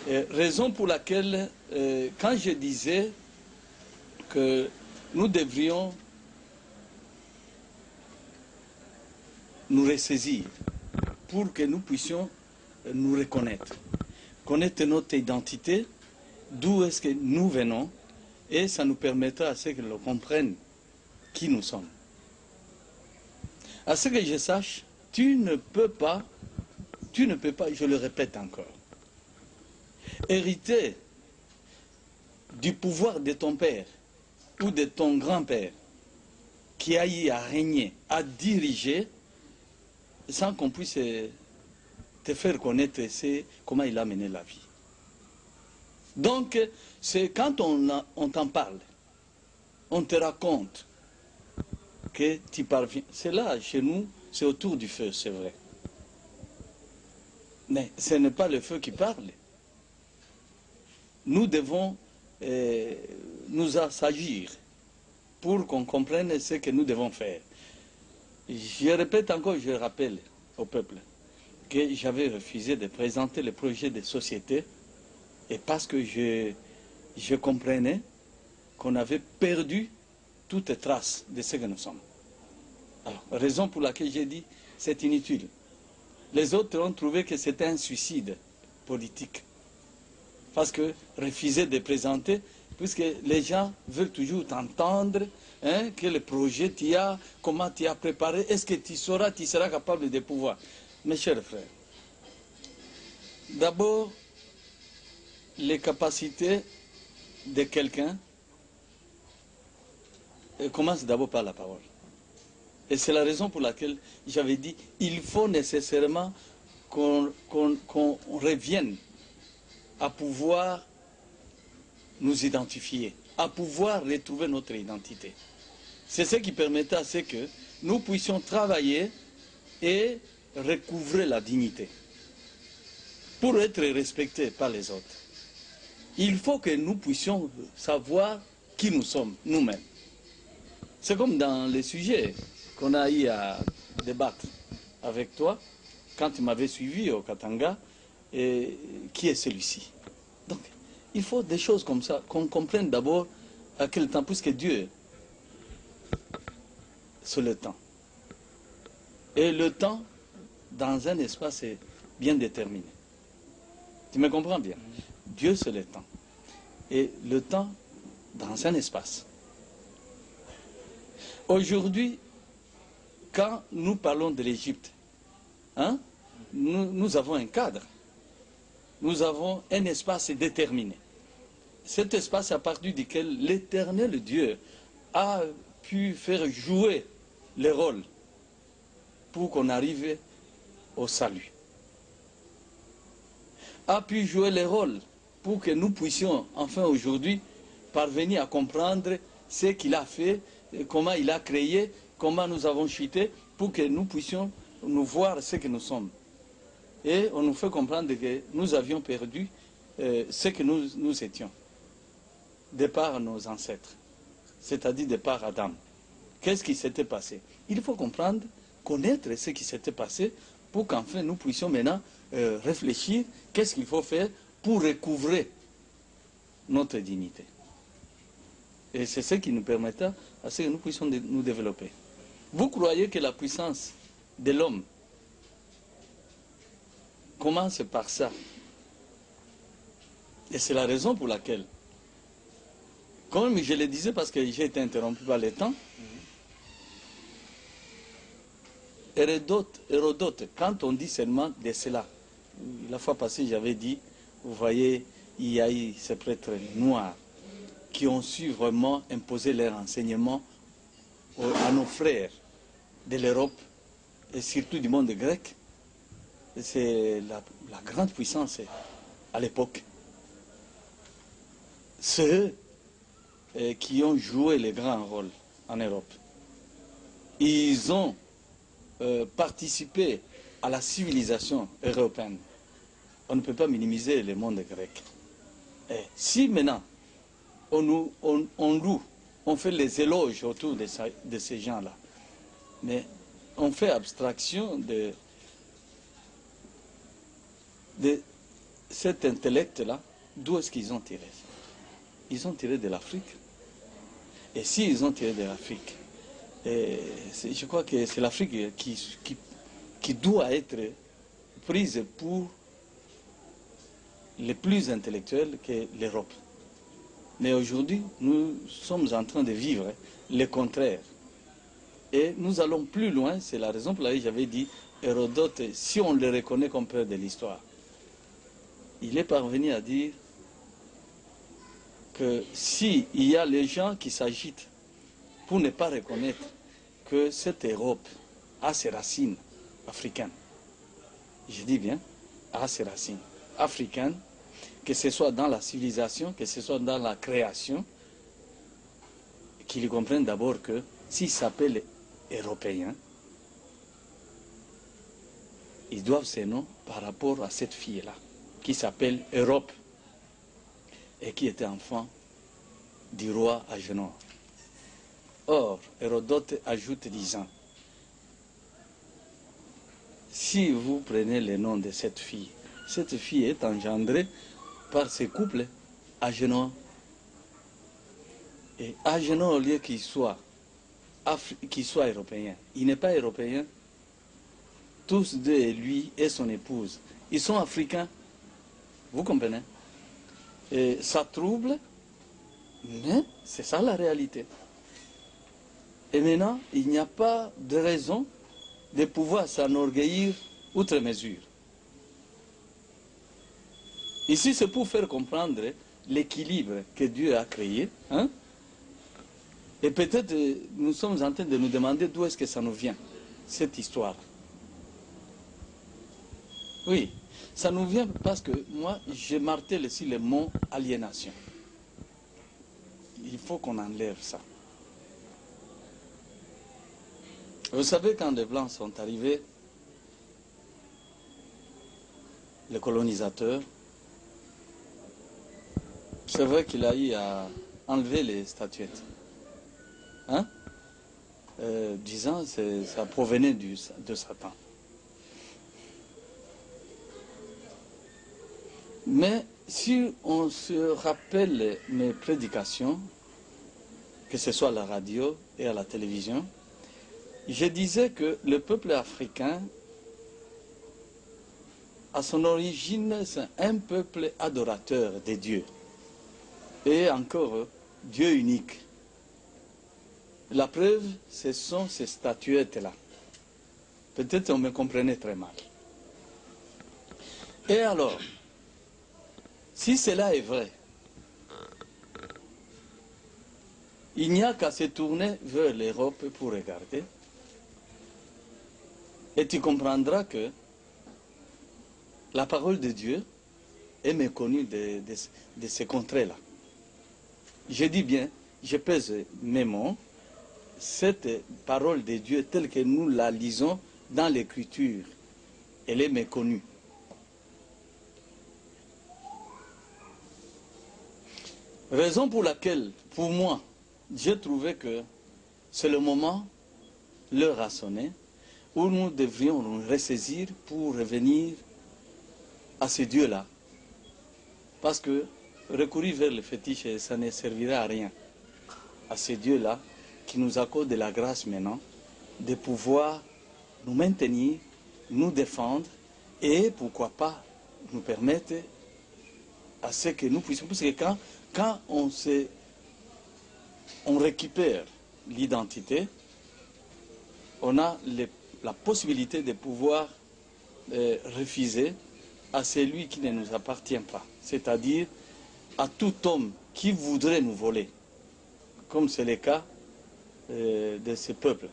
Raison pour laquelle, quand je disais que nous devrions nous ressaisir pour que nous puissions nous reconnaître, connaître notre identité, d'où est-ce que nous venons, et ça nous permettra à ce que l'on comprenne qui nous sommes. À ce que je sache, tu ne peux pas, je le répète encore, hériter du pouvoir de ton père ou de ton grand-père qui a eu à régner, à diriger, sans qu'on puisse te faire connaître comment il a mené la vie. Donc, c'est quand on t'en parle, on te raconte que tu parviens. C'est là, chez nous, c'est autour du feu, c'est vrai. Mais ce n'est pas le feu qui parle. Nous devons nous assagir pour qu'on comprenne ce que nous devons faire. Je répète encore, je rappelle au peuple que j'avais refusé de présenter le projet de société et parce que je comprenais qu'on avait perdu toute trace de ce que nous sommes. Alors, raison pour laquelle j'ai dit c'est inutile. Les autres ont trouvé que c'était un suicide politique. Parce que refuser de présenter, puisque les gens veulent toujours t'entendre, hein, que le projet tu as, comment tu as préparé, est-ce que tu seras capable de pouvoir. Mes chers frères, d'abord, les capacités de quelqu'un commencent d'abord par la parole. Et c'est la raison pour laquelle j'avais dit, il faut nécessairement qu'on revienne à pouvoir nous identifier, à pouvoir retrouver notre identité. C'est ce qui permettra à ce que nous puissions travailler et recouvrer la dignité pour être respectés par les autres. Il faut que nous puissions savoir qui nous sommes, nous-mêmes. C'est comme dans les sujets qu'on a eu à débattre avec toi, quand tu m'avais suivi au Katanga, et qui est celui-ci. Donc, il faut des choses comme ça, qu'on comprenne d'abord à quel temps, puisque Dieu, c'est le temps. Et le temps, dans un espace, est bien déterminé. Tu me comprends bien? Dieu, c'est le temps. Et le temps, dans un espace. Aujourd'hui, quand nous parlons de l'Égypte, hein, nous avons un cadre. Nous avons un espace déterminé. Cet espace à partir duquel l'Éternel Dieu a pu faire jouer le rôle pour qu'on arrive au salut. A pu jouer le rôle pour que nous puissions enfin aujourd'hui parvenir à comprendre ce qu'il a fait, comment il a créé, comment nous avons chuté, pour que nous puissions nous voir ce que nous sommes. Et on nous fait comprendre que nous avions perdu ce que nous étions, de par nos ancêtres, c'est-à-dire de par Adam. Qu'est-ce qui s'était passé? Il faut comprendre, connaître ce qui s'était passé pour qu'enfin nous puissions maintenant réfléchir, qu'est-ce qu'il faut faire pour recouvrer notre dignité. Et c'est ce qui nous permettra à ce que nous puissions nous développer. Vous croyez que la puissance de l'homme commence par ça? Et c'est la raison pour laquelle, comme je le disais parce que j'ai été interrompu par le temps, Hérodote, quand on dit seulement de cela, la fois passée j'avais dit, vous voyez, il y a eu ces prêtres noirs qui ont su vraiment imposer leur enseignement à nos frères de l'Europe et surtout du monde grec. C'est la grande puissance à l'époque. C'est eux qui ont joué le grand rôle en Europe. Ils ont participé à la civilisation européenne. On ne peut pas minimiser le monde grec. Et si maintenant on loue, on fait les éloges autour de ces gens-là, mais on fait abstraction de cet intellect-là, d'où est-ce qu'ils ont tiré? Ils ont tiré de l'Afrique. Et s'ils ont tiré de l'Afrique, je crois que c'est l'Afrique qui doit être prise pour les plus intellectuels que l'Europe. Mais aujourd'hui, nous sommes en train de vivre le contraire. Et nous allons plus loin, c'est la raison pour laquelle j'avais dit, Hérodote, si on le reconnaît comme père de l'histoire, il est parvenu à dire que s'il y a les gens qui s'agitent pour ne pas reconnaître que cette Europe a ses racines africaines, je dis bien, a ses racines africaines, que ce soit dans la civilisation, que ce soit dans la création, qu'ils comprennent d'abord que s'ils s'appellent Européens, ils doivent ces noms par rapport à cette fille-là, qui s'appelle Europe, et qui était enfant du roi Agénor. Or, Hérodote ajoute disant, si vous prenez le nom de cette fille est engendrée par ce couple Agénor. Et Agénor, au lieu qu'il soit européen, il n'est pas européen. Tous deux, lui et son épouse, ils sont africains. Vous comprenez? Et ça trouble, mais c'est ça la réalité. Et maintenant, il n'y a pas de raison de pouvoir s'enorgueillir outre mesure. Ici, c'est pour faire comprendre l'équilibre que Dieu a créé. Hein? Et peut-être nous sommes en train de nous demander d'où est-ce que ça nous vient, cette histoire. Oui, ça nous vient parce que moi, je martèle ici le mot aliénation. Il faut qu'on enlève ça. Vous savez, quand les Blancs sont arrivés, les colonisateurs, c'est vrai qu'il a eu à enlever les statuettes. Hein? Disant que ça provenait de Satan. Mais si on se rappelle mes prédications, que ce soit à la radio et à la télévision, je disais que le peuple africain, à son origine, c'est un peuple adorateur de Dieu. Et encore, Dieu unique. La preuve, ce sont ces statuettes-là. Peut-être on me comprenait très mal. Et alors, si cela est vrai, il n'y a qu'à se tourner vers l'Europe pour regarder. Et tu comprendras que la parole de Dieu est méconnue de ces contrées-là. Je dis bien, je pèse mes mots, cette parole de Dieu telle que nous la lisons dans l'Écriture, elle est méconnue. Raison pour laquelle, pour moi, j'ai trouvé que c'est le moment, l'heure a sonné, où nous devrions nous ressaisir pour revenir à ce Dieu-là. Parce que recourir vers le fétiche, ça ne servira à rien. À ce Dieu-là qui nous accorde de la grâce maintenant de pouvoir nous maintenir, nous défendre et pourquoi pas nous permettre à ce que nous puissions. Parce que quand on récupère l'identité, on a la possibilité de pouvoir refuser à celui qui ne nous appartient pas, c'est-à-dire à tout homme qui voudrait nous voler, comme c'est le cas de ce peuple.